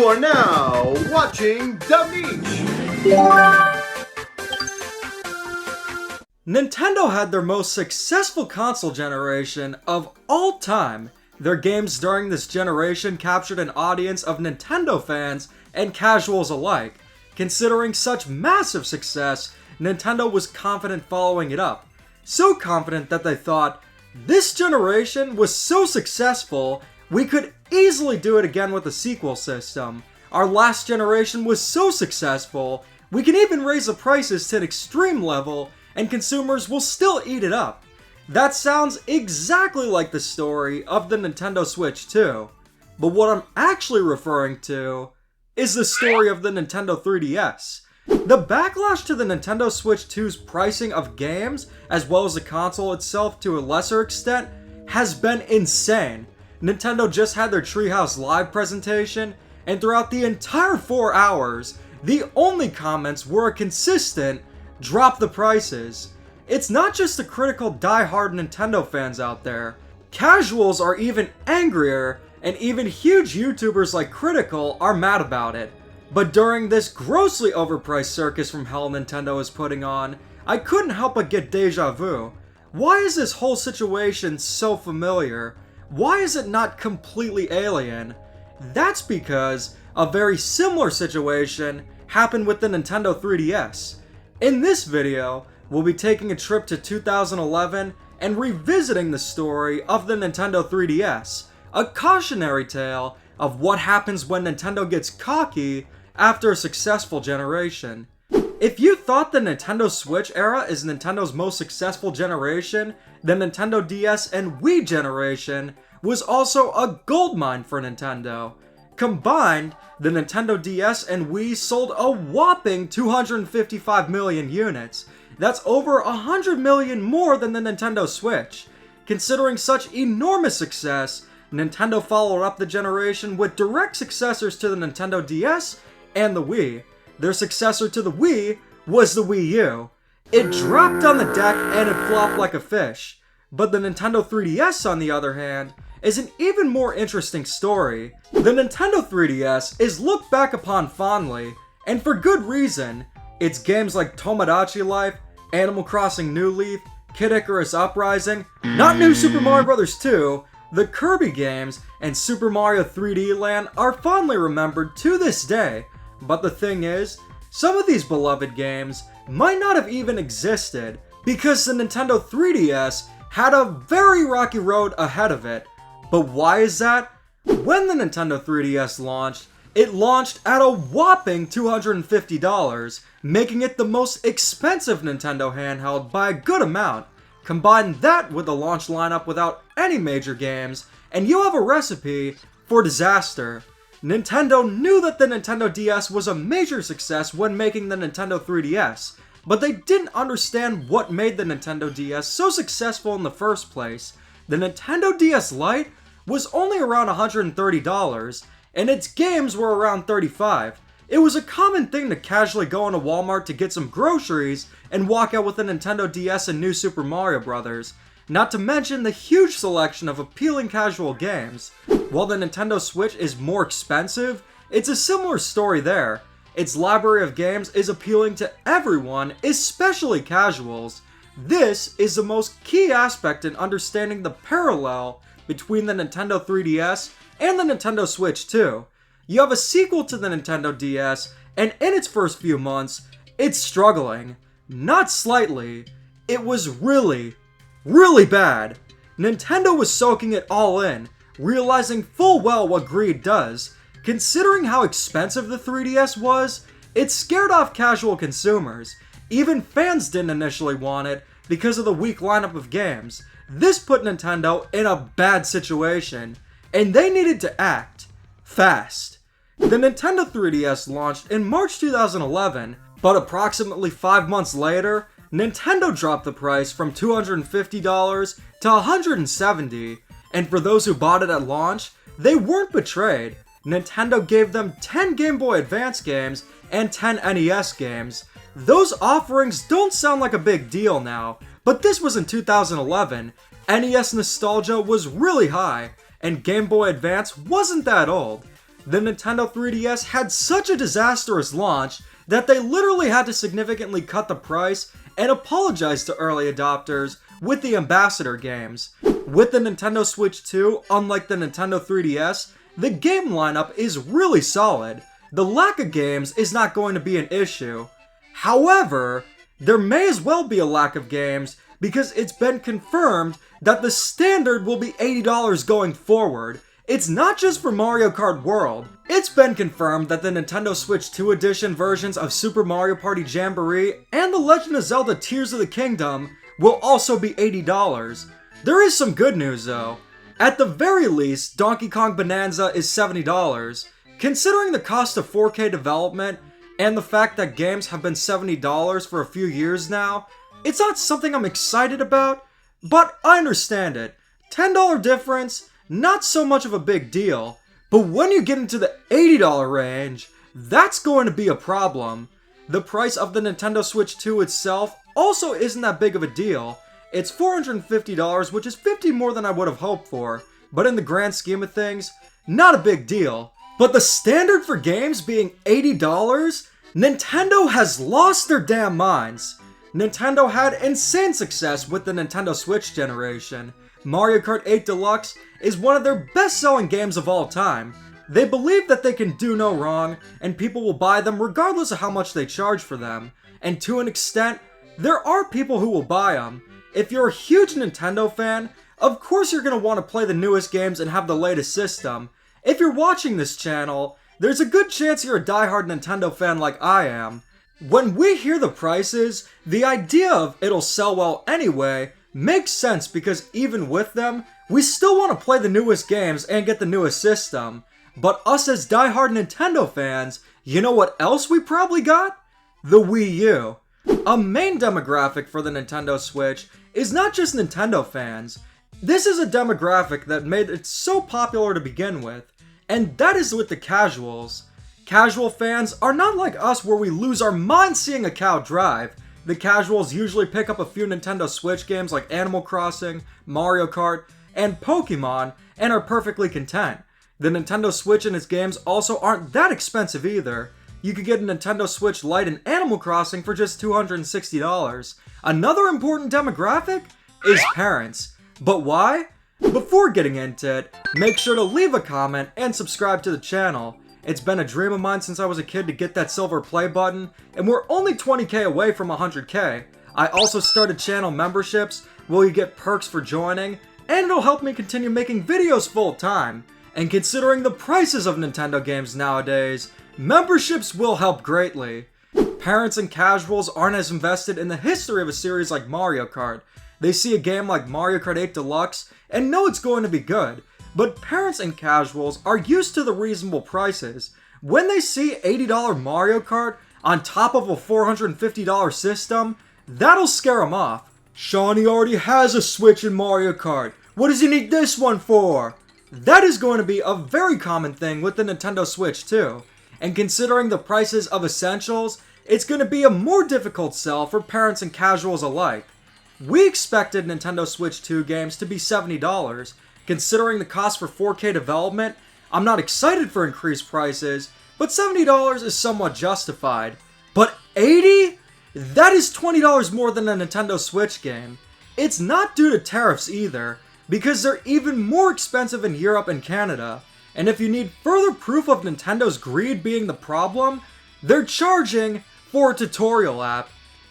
You are now watching The Beach. Nintendo had their most successful console generation of all time. Their games during this generation captured an audience of Nintendo fans and casuals alike. Considering such massive success, Nintendo was confident following it up. So confident that they thought, this generation was so successful, we could easily do it again with a sequel system. Our last generation was so successful, we can even raise the prices to an extreme level and consumers will still eat it up. That sounds exactly like the story of the Nintendo Switch 2. But what I'm actually referring to is the story of the Nintendo 3DS. The backlash to the Nintendo Switch 2's pricing of games, as well as the console itself to a lesser extent, has been insane. Nintendo just had their Treehouse live presentation, and throughout the entire 4 hours, the only comments were a consistent, drop the prices. It's not just the critical die-hard Nintendo fans out there. Casuals are even angrier, and even huge YouTubers like Critical are mad about it. But during this grossly overpriced circus from hell Nintendo is putting on, I couldn't help but get deja vu. Why is this whole situation so familiar? Why is it not completely alien? That's because a very similar situation happened with the Nintendo 3DS. In this video, we'll be taking a trip to 2011 and revisiting the story of the Nintendo 3DS, a cautionary tale of what happens when Nintendo gets cocky after a successful generation. If you thought the Nintendo Switch era is Nintendo's most successful generation, the Nintendo DS and Wii generation was also a goldmine for Nintendo. Combined, the Nintendo DS and Wii sold a whopping 255 million units. That's over 100 million more than the Nintendo Switch. Considering such enormous success, Nintendo followed up the generation with direct successors to the Nintendo DS and the Wii. Their successor to the Wii was the Wii U. It dropped on the deck and it flopped like a fish. But the Nintendo 3DS, on the other hand, is an even more interesting story. The Nintendo 3DS is looked back upon fondly, and for good reason. Its games like Tomodachi Life, Animal Crossing New Leaf, Kid Icarus Uprising, not New Super Mario Bros. 2, the Kirby games, and Super Mario 3D Land are fondly remembered to this day. But the thing is, some of these beloved games might not have even existed because the Nintendo 3DS had a very rocky road ahead of it. But why is that? When the Nintendo 3DS launched, it launched at a whopping $250, making it the most expensive Nintendo handheld by a good amount. Combine that with the launch lineup without any major games, and you have a recipe for disaster. Nintendo knew that the Nintendo DS was a major success when making the Nintendo 3DS, but they didn't understand what made the Nintendo DS so successful in the first place. The Nintendo DS Lite was only around $130, and its games were around $35. It was a common thing to casually go into Walmart to get some groceries and walk out with a Nintendo DS and New Super Mario Bros. Not to mention the huge selection of appealing casual games. While the Nintendo Switch is more expensive, it's a similar story there. Its library of games is appealing to everyone, especially casuals. This is the most key aspect in understanding the parallel between the Nintendo 3DS and the Nintendo Switch 2. You have a sequel to the Nintendo DS, and in its first few months, it's struggling. Not slightly. It was really bad. Nintendo was soaking it all in, realizing full well what greed does. Considering how expensive the 3DS was, it scared off casual consumers. Even fans didn't initially want it because of the weak lineup of games. This put Nintendo in a bad situation, and they needed to act fast. The Nintendo 3DS launched in March 2011, but approximately 5 months later, Nintendo dropped the price from $250 to $170, and for those who bought it at launch, they weren't betrayed. Nintendo gave them 10 Game Boy Advance games and 10 NES games. Those offerings don't sound like a big deal now, but this was in 2011. NES nostalgia was really high, and Game Boy Advance wasn't that old. The Nintendo 3DS had such a disastrous launch that they literally had to significantly cut the price and apologize to early adopters with the ambassador games. With the Nintendo Switch 2, unlike the Nintendo 3DS, the game lineup is really solid. The lack of games is not going to be an issue. However, there may as well be a lack of games because it's been confirmed that the standard will be $80 going forward. It's not just for Mario Kart World. It's been confirmed that the Nintendo Switch 2 edition versions of Super Mario Party Jamboree and The Legend of Zelda Tears of the Kingdom will also be $80. There is some good news though. At the very least, Donkey Kong Bonanza is $70. Considering the cost of 4K development and the fact that games have been $70 for a few years now, it's not something I'm excited about, but I understand it. $10 difference, not so much of a big deal. But when you get into the $80 range, that's going to be a problem. The price of the Nintendo Switch 2 itself also isn't that big of a deal. It's $450, which is $50 more than I would have hoped for, but in the grand scheme of things, not a big deal. But the standard for games being $80? Nintendo has lost their damn minds. Nintendo had insane success with the Nintendo Switch generation. Mario Kart 8 Deluxe is one of their best-selling games of all time. They believe that they can do no wrong, and people will buy them regardless of how much they charge for them. And to an extent, there are people who will buy them. If you're a huge Nintendo fan, of course you're going to want to play the newest games and have the latest system. If you're watching this channel, there's a good chance you're a diehard Nintendo fan like I am. When we hear the prices, the idea of it'll sell well anyway makes sense because even with them, we still want to play the newest games and get the newest system. But us as diehard Nintendo fans, you know what else we probably got? The Wii U. A main demographic for the Nintendo Switch is not just Nintendo fans. This is a demographic that made it so popular to begin with, and that is with the casuals. Casual fans are not like us where we lose our minds seeing a cow drive. The casuals usually pick up a few Nintendo Switch games like Animal Crossing, Mario Kart, and Pokemon and are perfectly content. The Nintendo Switch and its games also aren't that expensive either. You could get a Nintendo Switch Lite and Animal Crossing for just $260. Another important demographic is parents. But why? Before getting into it, make sure to leave a comment and subscribe to the channel. It's been a dream of mine since I was a kid to get that silver play button, and we're only 20k away from 100k. I also started channel memberships, where you get perks for joining, and it'll help me continue making videos full time. And considering the prices of Nintendo games nowadays, memberships will help greatly. Parents and casuals aren't as invested in the history of a series like Mario Kart. They see a game like Mario Kart 8 Deluxe and know it's going to be good. But parents and casuals are used to the reasonable prices. When they see $80 Mario Kart on top of a $450 system, that'll scare them off. Shawnee already has a Switch in Mario Kart. What does he need this one for? That is going to be a very common thing with the Nintendo Switch too. And considering the prices of essentials, it's going to be a more difficult sell for parents and casuals alike. We expected Nintendo Switch 2 games to be $70. Considering the cost for 4K development, I'm not excited for increased prices, but $70 is somewhat justified. But $80? That is $20 more than a Nintendo Switch game. It's not due to tariffs either, because they're even more expensive in Europe and Canada. And if you need further proof of Nintendo's greed being the problem, they're charging for a tutorial app.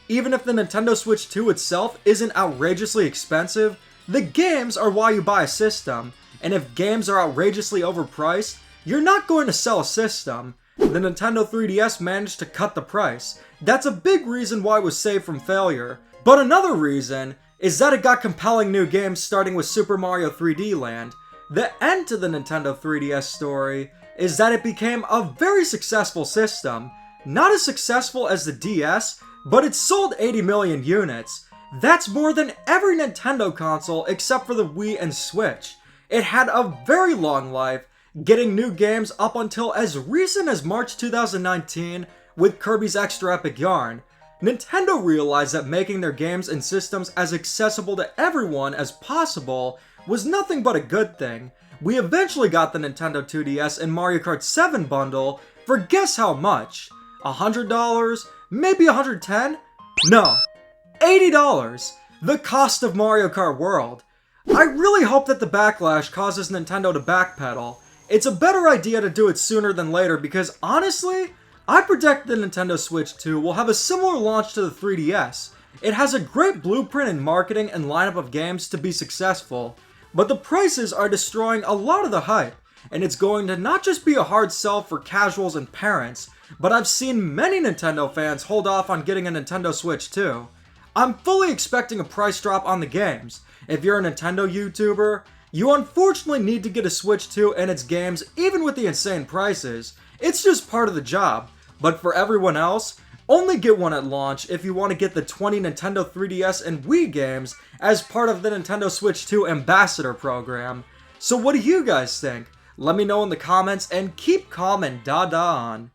Even if the Nintendo Switch 2 itself isn't outrageously expensive, the games are why you buy a system, and if games are outrageously overpriced, you're not going to sell a system. The Nintendo 3DS managed to cut the price. That's a big reason why it was saved from failure. But another reason is that it got compelling new games starting with Super Mario 3D Land. The end to the Nintendo 3DS story is that it became a very successful system. Not as successful as the DS, but it sold 80 million units. That's more than every Nintendo console except for the Wii and Switch. It had a very long life, getting new games up until as recent as March 2019 with Kirby's Extra Epic Yarn. Nintendo realized that making their games and systems as accessible to everyone as possible was nothing but a good thing. we eventually got the Nintendo 2DS and Mario Kart 7 bundle for guess how much? $100? Maybe $110? No, $80! The cost of Mario Kart World. I really hope that the backlash causes Nintendo to backpedal. It's a better idea to do it sooner than later because honestly, I predict the Nintendo Switch 2 will have a similar launch to the 3DS. It has a great blueprint in marketing and lineup of games to be successful, but the prices are destroying a lot of the hype, and it's going to not just be a hard sell for casuals and parents, but I've seen many Nintendo fans hold off on getting a Nintendo Switch 2. I'm fully expecting a price drop on the games. If you're a Nintendo YouTuber, you unfortunately need to get a Switch 2 and its games even with the insane prices. It's just part of the job. But for everyone else, only get one at launch if you want to get the 20 Nintendo 3DS and Wii games as part of the Nintendo Switch 2 Ambassador program. So what do you guys think? Let me know in the comments and keep calm and da-da on.